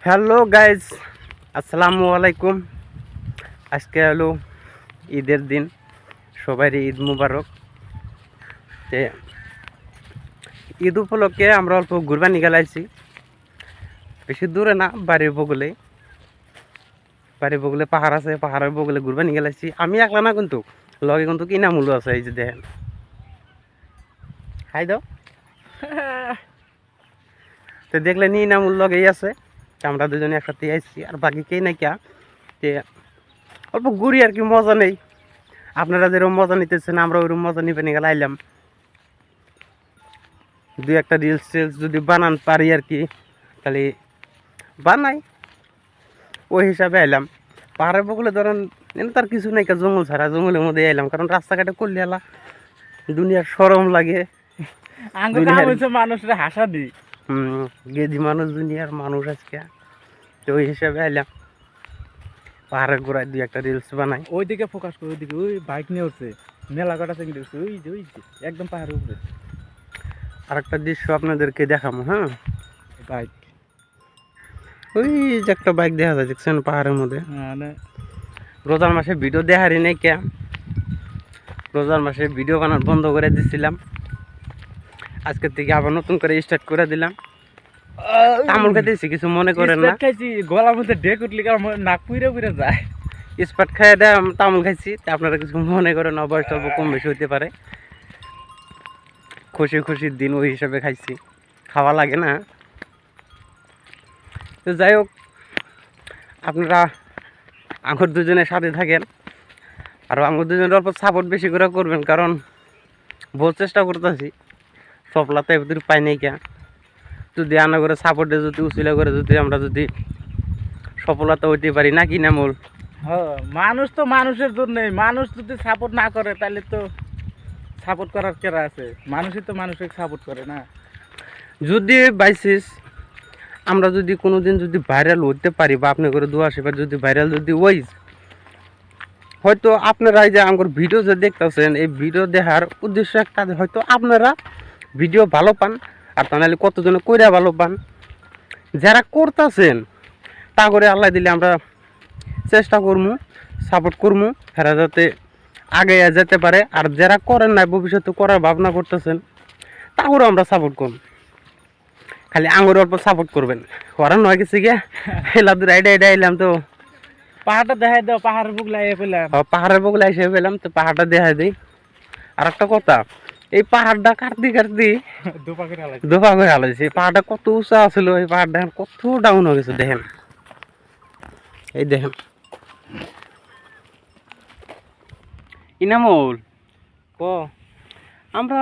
Hello guys, আসসালামু আলাইকুম। আজকে হলো ঈদের দিন, সবারই ঈদ মুবারক। ঈদ উপলক্ষে আমরা অল্প ঘুরবা নিয়ে বেশি দূরে না, বাড়ির বগলে পাহাড় আছে, পাহাড়ের বগলে ঘুরবা নিয়ে আমি একলা না, কিন্তু লগে কিন্তু ইনামূল্য আছে। এই যে দেখেন, হাই দাও। তো দেখলে নি ইনামূল্য লগেই আছে। আমরা দুজনে একসাথে আইছি, আর বাকি কে নাই কে অল্প ঘুরি আর কি, মজা নেই। আপনারা যেরকম মজা নিতেছেন, আমরা ওইরকম মজা নিবে নিয়ে আইলাম। দুই একটা রিলস টিলস যদি বানান পারি আর কি, তাহলে বানাই, ওই হিসাবে আইলাম। পাহাড়ের বগলে ধরেন তার কিছু নাই, জঙ্গল ছাড়া, জঙ্গলের মধ্যে আইলাম, কারণ রাস্তাঘাটে করলে এলা দুনিয়ার সরম লাগে। মানুষের হাসা দি গেদি মানুষ, দুনিয়ার মানুষ আজকে। তো ওই হিসাবে আইলাম, পাহাড়ের গোড়ায় দুই একটা রিলস বানাই। ওইদিকে ফোকাস করে, ওইদিকে ওই বাইক নিয়ে উঠছে, মেলা কাটা থেকে উঠছে, ওই যে একদম পাহাড়ের উপরে। আর একটা দৃশ্য আপনাদেরকে দেখাবো। হ্যাঁ, বাইক, ওই যে একটা বাইক দেখা যায়, দেখছেন পাহাড়ের মধ্যে। রোজার মাসে ভিডিও দেখারই নেই কে, রোজার মাসে ভিডিও বানানো বন্ধ করে দিছিলাম। আজকের থেকে আবার নতুন করে স্টার্ট করে দিলাম। তামুল খাইতেছি, কিছু মনে করেন না। খাইছি, গলার মধ্যে ডেক উঠলি, নাক পুইরে পুইরে যায়। স্পাট খাই তামুল খাইছি, আপনারা কিছু মনে করেন না, বয়স অল্প কম বেশি হইতে পারে। খুশির দিন ওই হিসাবে খাইছি, খাওয়া লাগে না। তো যাই হোক, আপনারা আমার দুজনের সাথে থাকেন, আর আমার দুজনের অল্প সাপোর্ট বেশি করে করবেন, কারণ বহুত চেষ্টা করতেছি, সফলতা এবার পাই নাই কে। যদি আনা করে সাপোর্টে যদি উচিলা করে যদি আমরা যদি সফলতা হইতে পারি, না কি না মূল। মানুষ তো মানুষের জন্য, মানুষ যদি সাপোর্ট না করে তাহলে তো সাপোর্ট করার কেরা আছে? মানুষই তো মানুষকে সাপোর্ট করে না। যদি বাইসিস আমরা যদি কোনোদিন যদি ভাইরাল হইতে পারি, বা আপনি করে দোয়া সেবার যদি ভাইরাল যদি ওই, হয়তো আপনারা যে আমার ভিডিও যে দেখতেছেন, এই ভিডিও দেখার উদ্দেশ্য একটা, হয়তো আপনারা ভিডিও ভালো পান, আর তাহলে কতজনে কইরা ভালো পান। যারা করতেছেন তা করে আল্লাহ দিলে আমরা চেষ্টা করবো, সাপোর্ট করবো, এরা যাতে আগে যেতে পারে। আর যারা করেন না, ভবিষ্যতে করার ভাবনা করতেছেন, তা করে আমরা সাপোর্ট করব। খালি আঙুর অল্প সাপোর্ট করবেন, করার নয় কিছু গিয়ে এলাম তো রাইডে এলাম। তো পাহাড়টা দেখাই দাও, পাহাড়ের বুক লাগিয়ে পেলাম। পাহাড়ের বগলে এসে পেলাম, তো পাহাড়টা দেখাই দিই। আর একটা কথা, এই পাহাড়টা কাটতে দোপা করে হালাইছে। এই পাহাড়টা কত উঁচা আছিল, এই পাহাড়টা কত ডাউন হয়ে গেছে। দেখেন, এই দেখেন ইনামুল, আমরা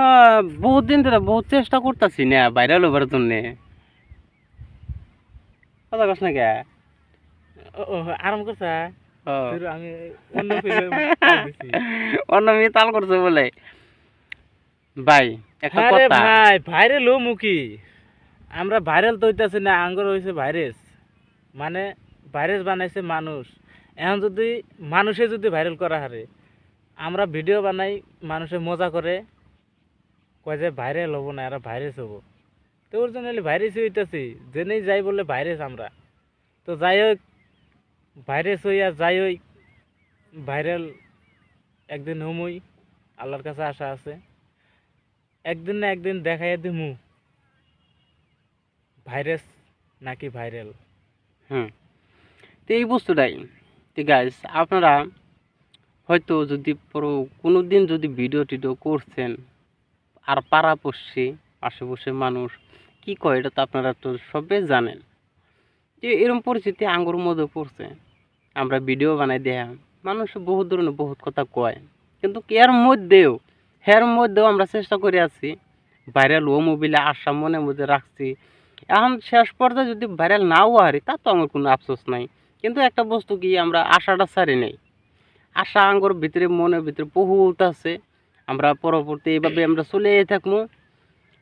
বহুত দিন ধরে বহুত চেষ্টা করতেছি না ভাইরাল হবার জন্যে। কথা কস না কে? আরাম করছে, আমি অন্য মেয়ে তাল করছে বলে। ভাই একটা কথা, ভাই ভাইরাল ও মুখী, আমরা ভাইরাল তো হইতেছি না, আঙ্গুর হয়েছে ভাইরাস। মানে ভাইরাস বানাইছে মানুষ। এখন যদি মানুষে যদি ভাইরাল করা হারে, আমরা ভিডিও বানাই, মানুষে মজা করে, কয় যে ভাইরাল হবো না, এরা ভাইরাস হবো। তো ওর জন্য ভাইরাসই হইতেছি, জেনেই যাই বলে ভাইরাস আমরা। তো যাই হোক, ভাইরাস হইয়া যাই হোক, ভাইরাল একদিন হমই, আল্লাহর কাছে আশা আছে। একদিন না একদিন দেখাইয়া দিমু ভাইরাস নাকি ভাইরাল। তো এই বস্তুটাই। তো গাইস, আপনারা হয়তো যদি কোনো দিন যদি ভিডিও টিডিও করছেন, আর পাড়াপড়শি আশেপাশে মানুষ কি কয়, এটা তো আপনারা তো সবে জানেন যে এরকম পরিস্থিতি আঙ্গুর মধ্যে পড়ছে। আমরা ভিডিও বানাই দেয়া, মানুষ বহুত ধরনের বহুত কথা কয়, কিন্তু এর মধ্যেও আমরা চেষ্টা করে আছি ভাইরাল ও মোবাইলে আশা মনের মধ্যে রাখছি। এখন শেষ পর্যায়ে যদি ভাইরাল নাও হারি, তা তো আমার কোনো আফসোস নাই। কিন্তু একটা বস্তু কি, আমরা আশাটা ছাড়ি নেই। আশা আঙ্গুর ভিতরে, মনের ভিতরে বহুত আছে। আমরা পরবর্তী এইভাবে আমরা চলে থাকবো,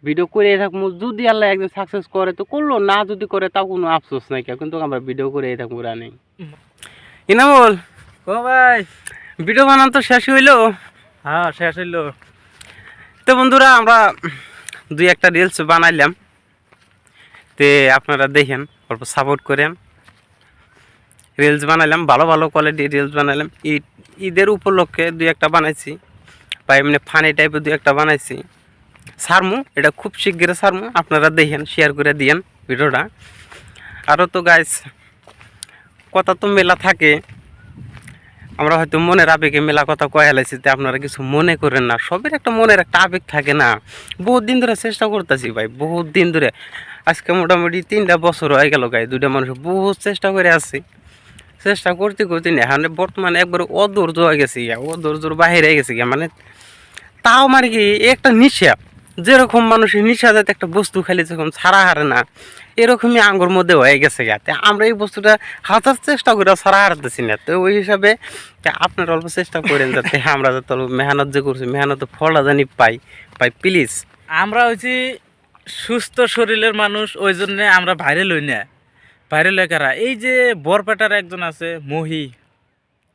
ভিডিও করে থাকবো। যদি আল্লাহ একদিন সাকসেস করে তো করলো, না যদি করে তাও কোনো আফসোস নাই, কিন্তু আমরা ভিডিও করে থাকবো। রানি ইনামুল, ও ভাই, ভিডিও বানান তো শেষ হইলো? হ্যাঁ, শেষ হইলো। তো বন্ধুরা, আমরা দুই একটা রিলস বানাইলাম, তে আপনারা দেখেন, অল্প সাপোর্ট করেন। রিলস বানাইলাম, ভালো ভালো কোয়ালিটি রিলস বানাইলাম। ঈদের উপলক্ষে দুই একটা বানাইছি, বা এমনি ফানি টাইপের দুই একটা বানাইছি। সারমু, এটা খুব শিগগির সারমু, আপনারা দেখেন, শেয়ার করে দিয়েন ভিডিওটা। আরও তো গাইস কথা তো মেলা থাকে, আমরা হয়তো মনের আবেগে মেলা কথা কয়ে হেলাইছি, আপনারা কিছু মনে করেন না। সবের একটা মনের একটা আবেগ থাকে না। বহুত দিন ধরে চেষ্টা করতেছি ভাই, বহুত দিন ধরে, আজকে মোটামুটি 3টা বছর হয়ে গেল গাই, 2টা মানুষ বহুত চেষ্টা করে আসছি। চেষ্টা করতে করতে না এখন বর্তমানে একবার অধৈর্য হয়ে গেছি, অধৈর্যর বাহিরে হয়ে গেছি মানে। তাও মানে কি একটা নিশা, যেরকম মানুষের নিশা যাতে একটা বস্তু খালি যখন ছাড়া হারে না, এরকমই আঙ্গুর মধ্যে হয়ে গেছে গাতে। আমরা এই বস্তুটা হাজার চেষ্টা করে ছাড়া হারতেছি না। তো ওই হিসাবে আপনারা অল্প চেষ্টা করেন যাতে আমরা যাতে অল্প মেহনত যে করছি, মেহনত ফলটা জানি পাই পাই প্লিজ। আমরা হচ্ছি সুস্থ শরীরের মানুষ, ওই জন্যে আমরা ভাইরাল হই না। ভাইরাল হয় কারা? এই যে বরপেটার একজন আছে মহি,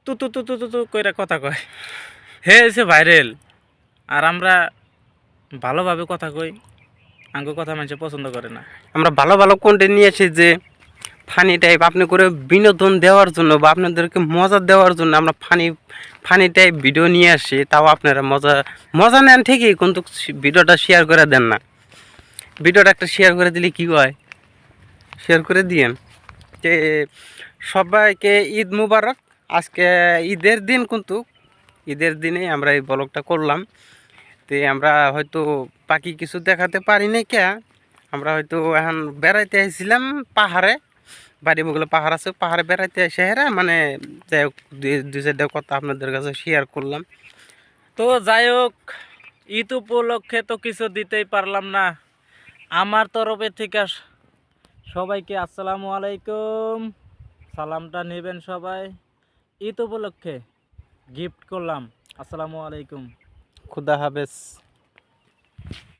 তু তু তু তু তু তু কইরা কথা কয়, হে হচ্ছে ভাইরাল। আর আমরা ভালোভাবে কথা কই, আঙ্গ কথা মানুষে পছন্দ করে না। আমরা ভালো ভালো কন্টেন্ট নিয়ে আসি, যে ফানি টাইপ আপনি করে বিনোদন দেওয়ার জন্য বা আপনাদেরকে মজা দেওয়ার জন্য আমরা ফানি ফানি টাইপ ভিডিও নিয়ে আসি। তাও আপনারা মজা মজা নেন ঠিকই, কিন্তু ভিডিওটা শেয়ার করে দেন না। ভিডিওটা একটা শেয়ার করে দিলে কি হয়, শেয়ার করে দিয়েন। যে সবাইকে ঈদ মুবারক। আজকে ঈদের দিন, কিন্তু ঈদের দিনে আমরা এই ব্লগটা করলাম। তো আমরা হয়তো বাকি কিছু দেখাতে পারি না কে, আমরা হয়তো এখন বেড়াইতে আসছিলাম পাহাড়ে, বাড়ি বগুলো পাহাড় আছে, পাহাড়ে বেড়াইতে এসে হেরা মানে যাই হোক দুই চারটা কথা আপনাদের কাছে শেয়ার করলাম। তো যাই হোক, ঈদ উপলক্ষে তো কিছু দিতেই পারলাম না। আমার তরফে থেকে সবাইকে আসসালামু আলাইকুম, সালামটা নেবেন সবাই। ঈদ উপলক্ষে গিফট করলাম। আসসালামু আলাইকুম। খুদা হাফেজ।